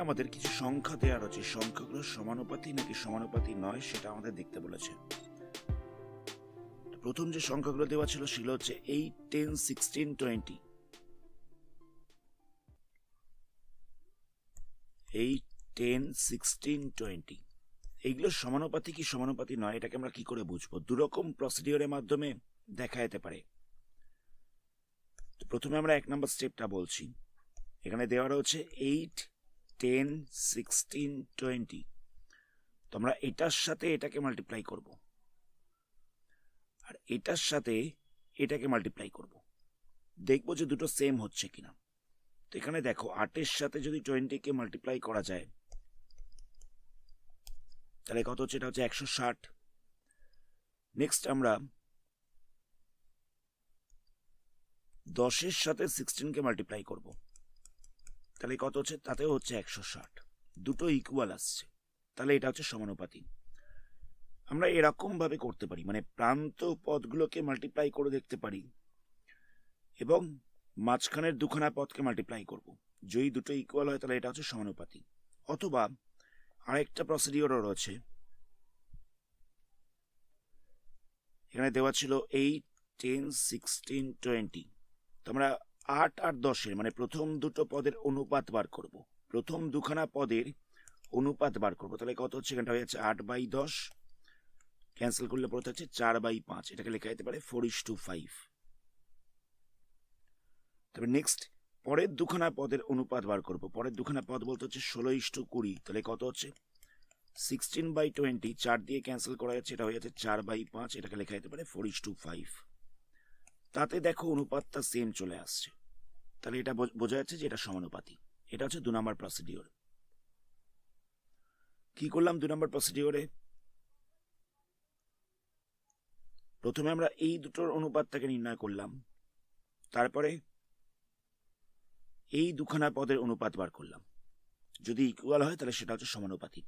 আমাদের কিছু সংখ্যা দেওয়া রয়েছে, সংখ্যাগুলো সমানুপাতি নাকি সমানুপাতি নয় সেটা আমাদের দেখতে বলেছে। প্রথম যে সংখ্যাগুলো দেওয়া ছিল সেগুলো হচ্ছে 8, 10, 16, 20। 8, 10, 16, 20 এইগুলো সমানুপাতি কি সমানুপাতি নয় এটাকে আমরা কি করে বুঝবো? দুরকম প্রসিডিওরের মাধ্যমে দেখা যেতে পারে। প্রথমে আমরা 1 নম্বর স্টেপটা বলছি। এখানে দেওয়া রয়েছে 8, 10, 16, 20। তো আমরা এটার সাথে এটাকে মাল্টিপ্লাই করব, আর এটার সাথে এটাকে মাল্টিপ্লাই করব, দেখবো যে দুটো সেম হচ্ছে কিনা। তো এখানে দেখো 8-এর সাথে যদি 20-কে মাল্টিপ্লাই করা যায় তাহলে কত হচ্ছে? এটা হচ্ছে 160। নেক্সট আমরা 10-এর সাথে 16-কে মাল্টিপ্লাই করব, তাহলে কত হচ্ছে? তাতেও হচ্ছে 160। দুটো ইকুয়াল আসছে, তাহলে এটা হচ্ছে সমানুপাতি। আমরা এরকম ভাবে করতে পারি, মানে প্রান্ত পদগুলোকে মাল্টিপ্লাই করে দেখতে পারি এবং মাঝখানের দুখানা পদকে মাল্টিপ্লাই করব। যদি দুটো ইকুয়াল হয় তাহলে এটা হচ্ছে সমানুপাতি। অথবা আরেকটা প্রসিডিওরও রয়েছে। এখানে দেওয়া ছিল 8, 10, 16, 20। তো আমরা 8 আর 10-এর মানে প্রথম দুটো পদের অনুপাত বার করব, প্রথম দুখানা পদের অনুপাত বার করব। তাহলে কত হচ্ছে? এখানটা হয়ে যাচ্ছে 8/10, ক্যান্সেল করলে পড়ে থাকছে 4/5। এটাকে লেখা যেতে পারে 4:5। তবে নেক্সট পরের দুখানা পদের অনুপাত বার করব। পরের দুখানা পদ বলতে হচ্ছে 16:20। তাহলে কত হচ্ছে? 16/20। 4 দিয়ে ক্যান্সেল করা যাচ্ছে, এটা হয়ে যাচ্ছে 4/5। এটাকে লেখা যেতে পারে 4:5। তাতে দেখো অনুপাতটা সেম চলে আসছে, তাহলে এটা বোঝা যাচ্ছে যে এটা সমানুপাতি। এটা হচ্ছে 2 নম্বর প্রসিডিওর। কি করলাম 2 নম্বর প্রসিডিওরে? প্রথমে আমরা এই দুটোর অনুপাতটাকে নির্ণয় করলাম, তারপরে এই দুখানা পদের অনুপাত বার করলাম। যদি ইকুয়াল হয় তাহলে সেটা হচ্ছে সমানুপাতি।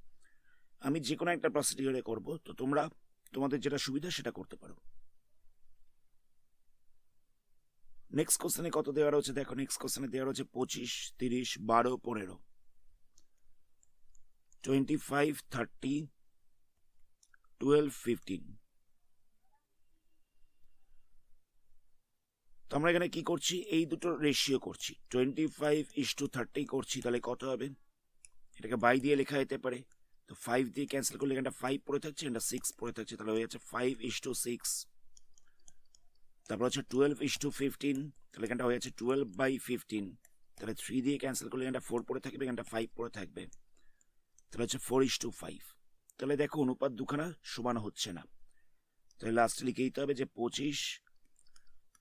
আমি যে কোনো একটা প্রসিডিওরে করব, তো তোমরা তোমাদের যেটা সুবিধা সেটা করতে পারো। নেক্সট কোশ্চেনে কত দেওয়া রয়েছে দেখো। নেক্সট কোশ্চেনে দেওয়া রয়েছে 25, 30, 12, 15, 25, 30, 12, 15। তো আমরা এখানে কি করছি? এই দুটোর রেশিও করছি। 25:30 করছি, তাহলে কত হবে? এটাকে বাই দিয়ে লেখা যেতে পারে। তো 5 দিয়ে ক্যান্সেল করলে এখানটা 5 পড়ে থাকছে, এখানটা 6 পড়ে থাকছে, তাহলে হয়ে যাচ্ছে 5:6। তারপর হচ্ছে 12:15, তাহলে এখানটা হয়ে যাচ্ছে 12/15। তাহলে 3 দিয়ে ক্যান্সেল করলে এখানটা 4 পড়ে থাকবে, এখানটা 5 পড়ে থাকবে, তাহলে হচ্ছে 4:5। তাহলে দেখো অনুপাত দুখানা সমান হচ্ছে না, তাহলে লাস্টে লিখে দিতে হবে যে 25,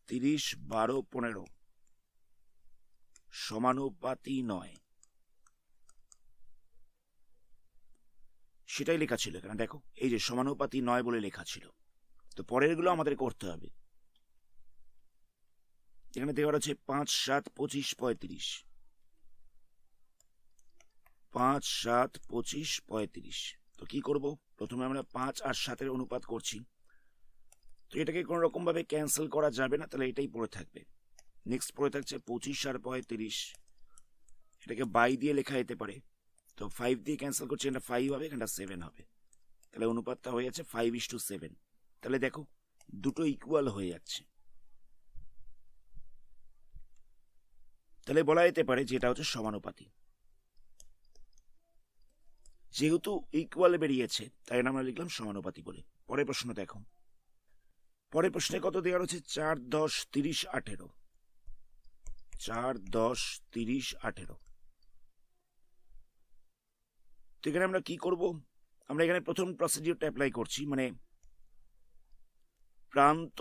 30, 12, 15 সমানুপাতি নয়। সেটাই লেখা ছিল এখানে দেখো, এই যে সমানুপাতি নয় বলে লেখা ছিল। তো পরের গুলো আমাদের করতে হবে। এখানে দেওয়া আছে 5, 7, 25, 35। 5, 7, 25, 35। তো কি করব? প্রথমে আমরা 5 আর 7-এর অনুপাত করছি, তো এটাকে কোনো রকম ভাবে ক্যান্সেল করা যাবে না, তাহলে এটাই পড়ে থাকবে। নেক্সট পড়ে থাকছে 25 আর 35, এটাকে বাই দিয়ে লেখা যেতে পারে। তো 5 দিয়ে ক্যান্সেল করছে, এটা 5 হবে, এটা 7 হবে, তাহলে অনুপাতটা হয়ে যাচ্ছে 5:7। তাহলে দেখো দুটো ইকুয়াল হয়ে যাচ্ছে, তাহলে বলা যেতে পারে যে এটা হচ্ছে সমানুপাতি। যেহেতু ইকুয়াল বেরিয়েছে তাই আমরা লিখলাম সমানুপাতি বলে। পরের প্রশ্ন দেখো। পরের প্রশ্নে কত দেওয়া রয়েছে? 4, 10, 30, 18। 4, 10, 30, 18। তো এখানে আমরা কি করব? আমরা এখানে প্রথম প্রসিডিওরটা অ্যাপ্লাই করছি, মানে প্রান্ত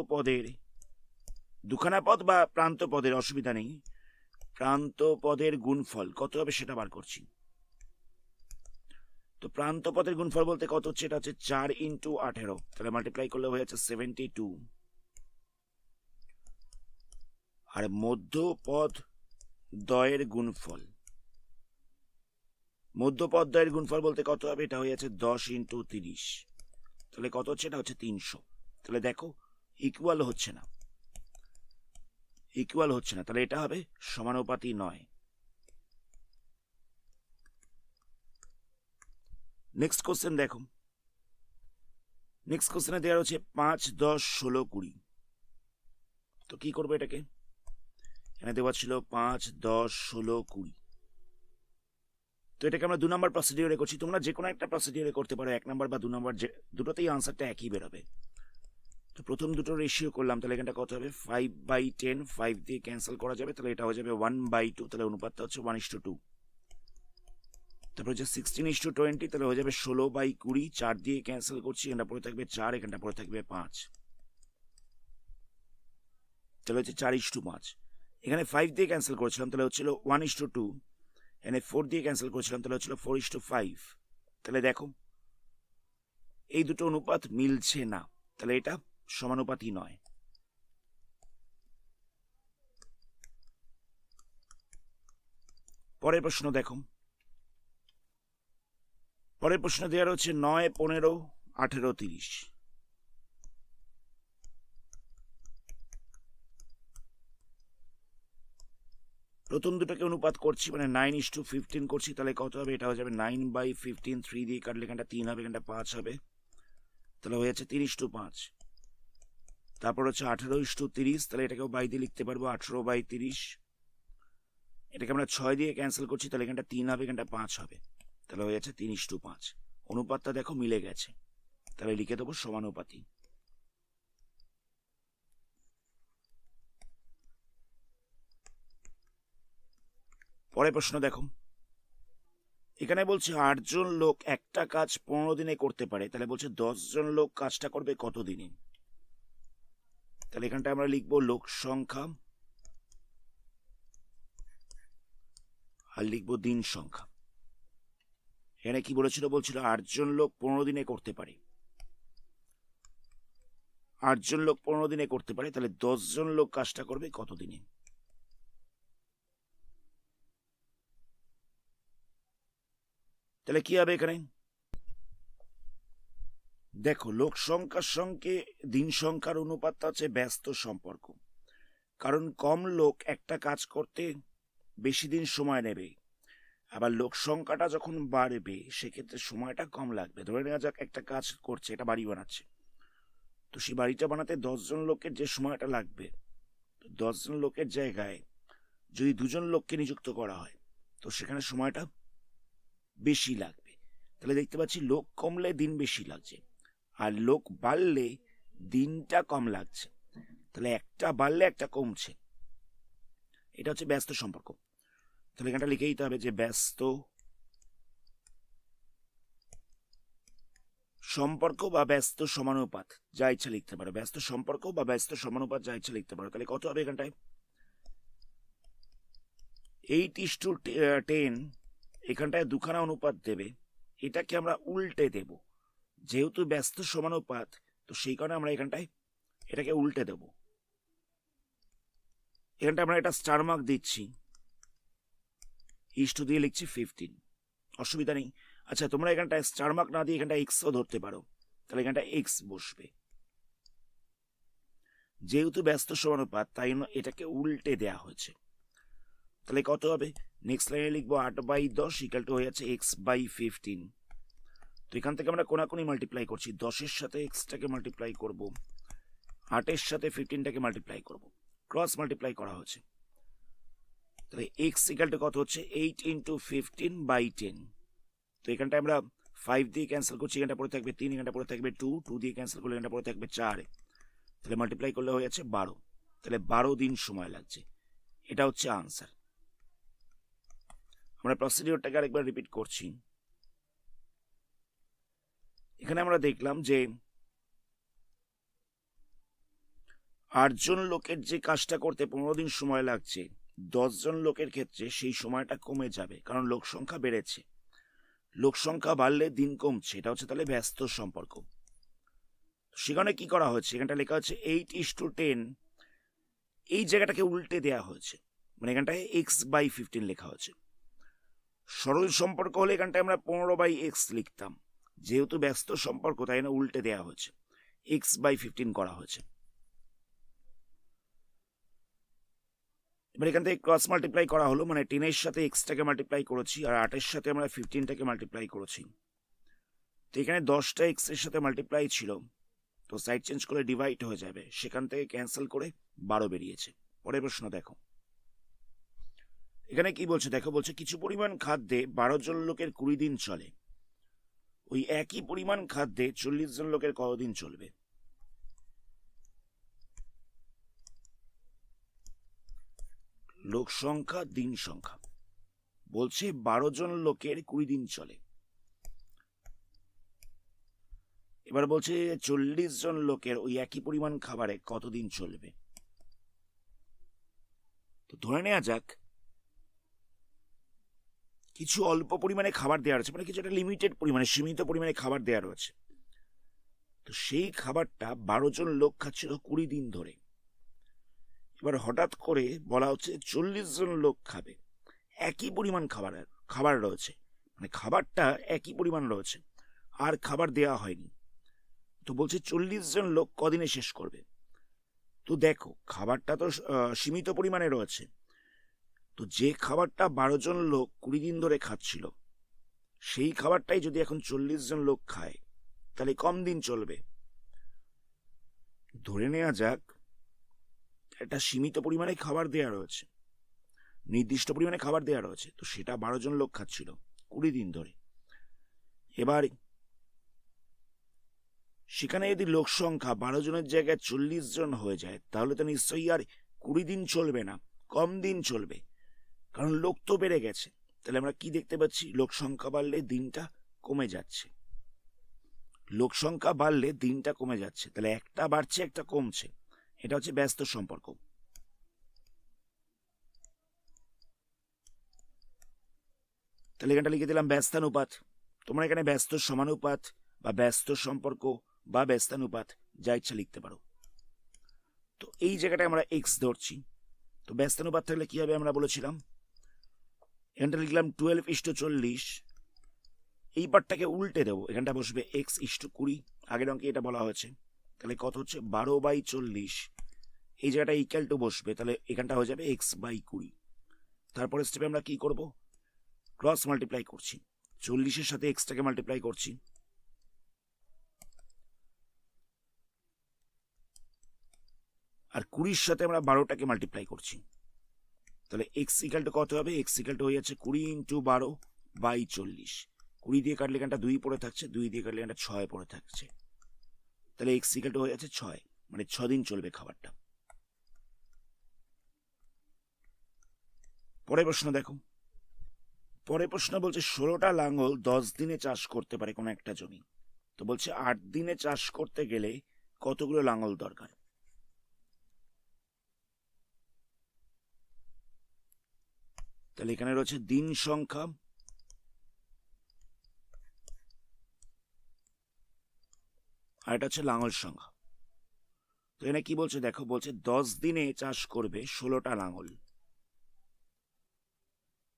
পদের দুখানা পদ বা প্রান্ত পদের অসুবিধা নেই, প্রান্ত পদের গুণফল কত হবে সেটা বার করছি। তো প্রান্ত পদের গুণফল বলতে কত হচ্ছে? এটা হচ্ছে 4 × 18, তাহলে মাল্টিপ্লাই করলে হয়ে যাচ্ছে 72। আর মধ্যপদ দ্বয়ের গুণফল, মধ্যপদ দ্বয়ের গুণফল বলতে কত হবে? এটা হয়ে যাচ্ছে 10 × 30, তাহলে কত হচ্ছে? এটা হচ্ছে 300। তাহলে দেখো ইকুয়াল হচ্ছে না, ইকুয়াল হচ্ছে না, তাহলে এটা হবে সমানুপাতি নয়। নেক্সট কোশ্চেন দেখো, নেক্সট কোশ্চেনে দেওয়া হচ্ছে 5, 10, 16, 20। তো কি করবো এটাকে? এখানে দেওয়া ছিল 5, 10, 16, 20। তো এটাকে আমরা 2 নম্বর প্রসিডিওরে করছি। তোমরা যে কোনো একটা প্রসিডিওরে করতে পারো, 1 নম্বর বা 2 নম্বর, যে দুটোতেই আনসারটা একই বেরোবে। তো প্রথম দুটো রেশিও করলাম, তাহলে এখানটা কত হবে? 5/10, 5 দিয়ে ক্যান্সেল করা যাবে, তাহলে এটা হয়ে যাবে 1/2, তাহলে অনুপাতটা হচ্ছে 1:2। তারপর হচ্ছে 16:20, তাহলে হয়ে যাবে 16/20, 4 দিয়ে ক্যান্সেল করছি, এখানটা পড়ে থাকবে 4, এখানটা পড়ে থাকবে 5, তাহলে হচ্ছে 4:5। এখানে 5 দিয়ে ক্যান্সেল করেছিলাম, তাহলে হচ্ছিল 1:2, এখানে 4 দিয়ে ক্যান্সেল করেছিলাম, তাহলে হচ্ছিল 4:5। তাহলে দেখো এই দুটো অনুপাত মিলছে না, তাহলে এটা সমানুপাতি নয়। পরের প্রশ্ন দেখো, পরের প্রশ্ন দেওয়া হচ্ছে 9, 15, 18, 30। প্রথম দুটোকে অনুপাত করছি, মানে 9:15 করছি, তাহলে কত হবে? এটা হয়ে যাবে 9/15, 3 দিয়ে কাটলে এখানটা 3 হবে, এখানটা 5 হবে, তাহলে হয়ে যাচ্ছে 3:5। তারপর হচ্ছে 18:30, তাহলে এটাকেও বাই দিয়ে লিখতে পারবো 18/30। এটাকে আমরা 6 দিয়ে ক্যান্সেল করছি, তাহলে এখানটা 3 হবে, এখানটা 5 হবে, তাহলে হয়ে যাচ্ছে 3:5। অনুপাতটা দেখো মিলে গেছে, তাহলে লিখে দেবো সমানুপাতি। পরের প্রশ্ন দেখো, এখানে বলছে 8 জন লোক একটা কাজ 15 দিনে করতে পারে, তাহলে বলছে 10 জন লোক কাজটা করবে কত দিনে? তাহলে এখানটা আমরা লিখবো লোক সংখ্যা আর লিখবো দিন সংখ্যা। এখানে কি বলেছিল? বলছিল 8 জন লোক 15 দিনে করতে পারে। 8 জন লোক 15 দিনে করতে পারে, তাহলে 10 জন লোক কাজটা করবে কত দিনে? তাহলে কি হবে এখানে? দেখো লোক সংখ্যার সঙ্গে দিন সংখ্যার অনুপাতটা হচ্ছে ব্যস্ত সম্পর্ক, কারণ কম লোক একটা কাজ করতে বেশি দিন সময় নেবে, আবার লোক সংখ্যাটা যখন বাড়বে সেক্ষেত্রে সময়টা কম লাগবে। ধরে নেওয়া যাক একটা কাজ করছে, এটা বাড়ি বানাচ্ছে, তো সেই বাড়িটা বানাতে 10 জন লোকের যে সময়টা লাগবে, 10 জন লোকের জায়গায় যদি 2 জন লোককে নিযুক্ত করা হয়, তো সেখানে সময়টা বেশি লাগবে। তাহলে দেখতে পাচ্ছি লোক কমলে দিন বেশি লাগছে, আর লোক বাড়লে দিনটা কম লাগছে, তাহলে একটা বাড়লে একটা কমছে। এটা হচ্ছে ব্যস্ত সম্পর্ক। তাহলে এখানটা লিখে দিতে হবে যে ব্যস্ত সম্পর্ক বা ব্যস্ত সমানুপাত, যা ইচ্ছা লিখতে পারো, ব্যস্ত সম্পর্ক বা ব্যস্ত সমানুপাত যা ইচ্ছা লিখতে পারো। তাহলে কত হবে এখানটায়? 8:10, এখানটায় দুখানা অনুপাত দেবে, এটাকে আমরা উল্টে দেব, যেহেতু ব্যস্ত সমানুপাত, তো সেই কারণে আমরা এখানটায় এটাকে উল্টে দেব। এখানটা আমরা এটা স্টার মার্ক দিচ্ছি, ইস্টু দিয়ে লিখছি 15, অসুবিধা নেই। আচ্ছা তোমরা এখানটায় স্টার মার্ক না দিয়ে এখানটা এক্সও ধরতে পারো, তাহলে এখানটা এক্স বসবে। যেহেতু ব্যস্ত সমানুপাত তাই এটাকে উল্টে দেয়া হয়েছে। তাহলে কত হবে? নেক্সট লাইনে লিখবো 8/10 ইকাল টু হয়ে যাচ্ছে x/15। তো এখান থেকে আমরা কোনাকুনি মাল্টিপ্লাই করছি, 10-এর সাথে এক্সটাকে মাল্টিপ্লাই করব, 8-এর সাথে 15টাকে মাল্টিপ্লাই করব, ক্রস মাল্টিপ্লাই করা হচ্ছে। তাহলে এক্স ইকাল টু কত হচ্ছে? 8 × 15/10। তো এখানটা আমরা 5 দিয়ে ক্যান্সেল করছি, এখানটা পড়ে থাকবে 3, এখানটা পড়ে থাকবে 2, 2 দিয়ে ক্যান্সেল করলে এখানটা পড়ে থাকবে 4, তাহলে মাল্টিপ্লাই করলে হয়ে যাচ্ছে 12। তাহলে 12 দিন সময় লাগছে, এটা হচ্ছে আনসার। আমরা প্রসিডিওরটাকে আরেকবার রিপিট করছি। এখানে আমরা দেখলাম যে 8 জন লোকের যে কাজটা করতে 15 দিন সময় লাগছে, 10 জন লোকের ক্ষেত্রে সেই সময়টা কমে যাবে, কারণ লোক সংখ্যা বেড়েছে। লোক সংখ্যা বাড়লে দিন কমছে, এটা হচ্ছে তাহলে ব্যস্ত সম্পর্ক। সেখানে কি করা হয়েছে? এখানটা লেখা হচ্ছে 8:10, এই জায়গাটাকে উল্টে দেয়া হয়েছে, মানে এখানটায় x/15 লেখা হয়েছে। সরল সম্পর্ক হলে এখানটায় আমরা 15/x লিখতাম, যেহেতু ব্যস্ত সম্পর্ক তাই না উল্টে দেয়া হয়েছে, x/15 করা হয়েছে। এবার এখান থেকে ক্রস মাল্টিপ্লাই করা হলো, মানে 10-এর সাথে এক্সটাকে মাল্টিপ্লাই করেছি আর 8-এর সাথে আমরা 15টাকে মাল্টিপ্লাই করেছি। তো এখানে 10টা এক্স এর সাথে মাল্টিপ্লাই ছিল, তো সাইড চেঞ্জ করে ডিভাইড হয়ে যাবে, সেখান থেকে ক্যান্সেল করে 12 বেরিয়েছে। পরের প্রশ্ন দেখো, এখানে কি বলছে দেখো, বলছে কিছু পরিমাণ খাদ্যে 12 জন লোকের 20 দিন চলে, ওই একই পরিমাণ খাদ্যে 40 জন লোকের কতদিন চলবে? লোক সংখ্যা, দিন সংখ্যা, বলছে 12 জন লোকের 20 দিন চলে। এবার বলছে 40 জন লোকের ওই একই পরিমাণ খাবারে কতদিন চলবে। তো ধরে নেওয়া যাক কিছু অল্প পরিমাণে খাবার দেওয়া রয়েছে, মানে কিছু একটা লিমিটেড পরিমাণে, সীমিত পরিমাণে খাবার দেওয়া রয়েছে। তো সেই খাবারটা 12 জন লোক খাচ্ছিল 20 দিন ধরে। এবার হঠাৎ করে বলা হচ্ছে 40 জন লোক খাবে, একই পরিমাণ খাবার রয়েছে, মানে খাবারটা একই পরিমাণ রয়েছে, আর খাবার দেওয়া হয়নি। তো বলছে 40 জন লোক কদিনে শেষ করবে। তো দেখো খাবারটা তো সীমিত পরিমাণে রয়েছে, তো যে খাবারটা 12 জন লোক 20 দিন ধরে খাচ্ছিল, সেই খাবারটাই যদি এখন 40 জন লোক খায়, তাহলে কম দিন চলবে। ধরে নেওয়া যাক একটা সীমিত পরিমাণে খাবার দেওয়া রয়েছে, নির্দিষ্ট পরিমাণে খাবার দেওয়া রয়েছে, তো সেটা 12 জন লোক খাচ্ছিল 20 দিন ধরে। এবার সেখানে যদি লোক সংখ্যা 12 জনের জায়গায় 40 জন হয়ে যায়, তাহলে তো নিশ্চয়ই আর 20 দিন চলবে না, কম দিন চলবে, কারণ লোক তো বেড়ে গেছে। তাহলে আমরা কি দেখতে পাচ্ছি, লোক সংখ্যা বাড়লে দিনটা কমে যাচ্ছে, লোক সংখ্যা বাড়লে দিনটা কমে যাচ্ছে, তাহলে একটা বাড়ছে একটা কমছে, এটা হচ্ছে ব্যস্ত সম্পর্ক। তাহলে এখানটা লিখে দিলাম ব্যস্তানুপাত। তোমরা এখানে ব্যস্ত সমানুপাত বা ব্যস্ত সম্পর্ক বা ব্যস্তানুপাত যা ইচ্ছা লিখতে পারো। তো এই জায়গাটায় আমরা এক্স ধরছি, তো ব্যস্তানুপাত থাকলে কি হবে আমরা বলেছিলাম, এখানটা লিখলাম 12:40, এই পার্টটাকে উল্টে দেবো, এখানটা বসবে x:20, আগের অঙ্কে এটা বলা হয়েছে। তাহলে কত হচ্ছে 12/40, এই জায়গাটা ইকুয়াল টু বসবে, তাহলে এখানটা হয়ে যাবে x/20। তারপরে স্টেপে আমরা কি করব, ক্রস মাল্টিপ্লাই করছি, 40-এর সাথে এক্সটাকে মাল্টিপ্লাই করছি, আর 20-র সাথে আমরা 12টাকে মাল্টিপ্লাই করছি। তাহলে এক্স ইকাল টু কত হবে, এক্স ইকাল টু হয়ে যাচ্ছে 20 × 12/40। 20 দিয়ে কাটলে এখানটা 2 পড়ে থাকছে, 2 দিয়ে কাটলে এখানটা 6 পড়ে থাকছে, তাহলে এক্স ইকাল টু হয়ে যাচ্ছে 6, মানে 6 দিন চলবে খাবারটা। পরের প্রশ্ন দেখো, পরের প্রশ্ন বলছে 16টা লাঙ্গল 10 দিনে চাষ করতে পারে কোনো একটা জমি। তো বলছে 8 দিনে চাষ করতে গেলে কতগুলো লাঙ্গল দরকার। তাহলে এখানে রয়েছে দিন সংখ্যা, আর এটা হচ্ছে লাঙ্গল সংখ্যা। তো এখানে কি বলছে দেখো, বলছে 10 দিনে চাষ করবে 16টা লাঙ্গল।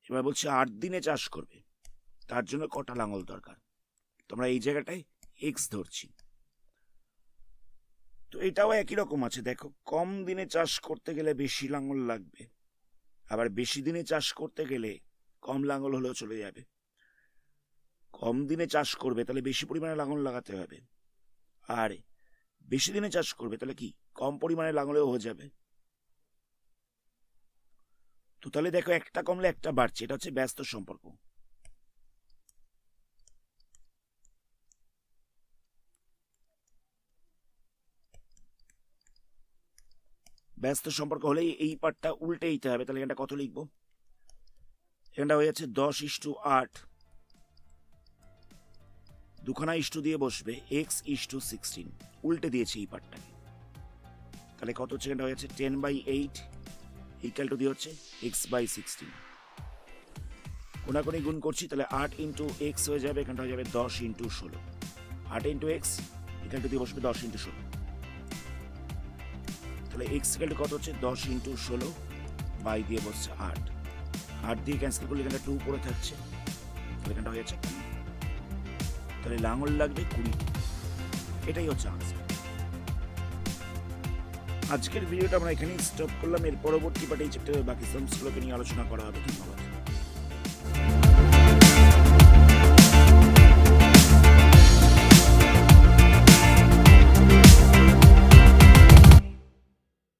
এবার বলছে 8 দিনে চাষ করবে, তার জন্য কটা লাঙ্গল দরকার। তোমরা এই জায়গাটায় এক্স ধরছি। তো এটাও একই রকম আছে, দেখো কম দিনে চাষ করতে গেলে বেশি লাঙ্গল লাগবে, আবার বেশি দিনে চাষ করতে গেলে কম লাঙ্গল হলেও চলে যাবে। কম দিনে চাষ করবে তাহলে বেশি পরিমাণে লাঙ্গল লাগাতে হবে, আর বেশি দিনে চাষ করবে তাহলে কি কম পরিমাণে লাঙ্গলেও হয়ে যাবে। তো তাহলে দেখো একটা কমলে একটা বাড়ছে, এটা হচ্ছে ব্যস্ত সম্পর্ক। ব্যস্ত সম্পর্ক হলে এই পার্টটা উল্টে দিতে হবে, তাহলে এখানটা কত লিখবো, এখানটা হয়ে যাচ্ছে 10:8, দুখানা ইস্টু দিয়ে বসবে x:16, উল্টে দিয়েছে এই পার্টটাকে। তাহলে কত হচ্ছে, এটা হয়ে যাচ্ছে 10/8 ইকুয়াল টু দিয়ে হচ্ছে x/16। কোনাকুনি গুণ করছি, তাহলে 8 × x হয়ে যাবে, এখানটা হয়ে যাবে 10 × 16, 8 × x ইকুয়াল টু দিয়ে বসবে 10 × 16। তাহলে x ইকুয়াল টু কত হচ্ছে 10 × 16 বাই দিয়ে বসছে 8, 8 দিয়ে ক্যান্সেল করলে এখানটা 2 পড়ে থাকছে, তাহলে এখানটা হয়ে যাচ্ছে 20। তাহলে লাঙ্গল লাগবে 20, এটাই হচ্ছে আনসার। আজকের ভিডিওটা আমরা এখানেই স্টপ করলাম। এর পরবর্তী পার্টে এই চ্যাপ্টারের বাকি সামসগুলোকে নিয়ে আলোচনা করা হবে। ধন্যবাদ।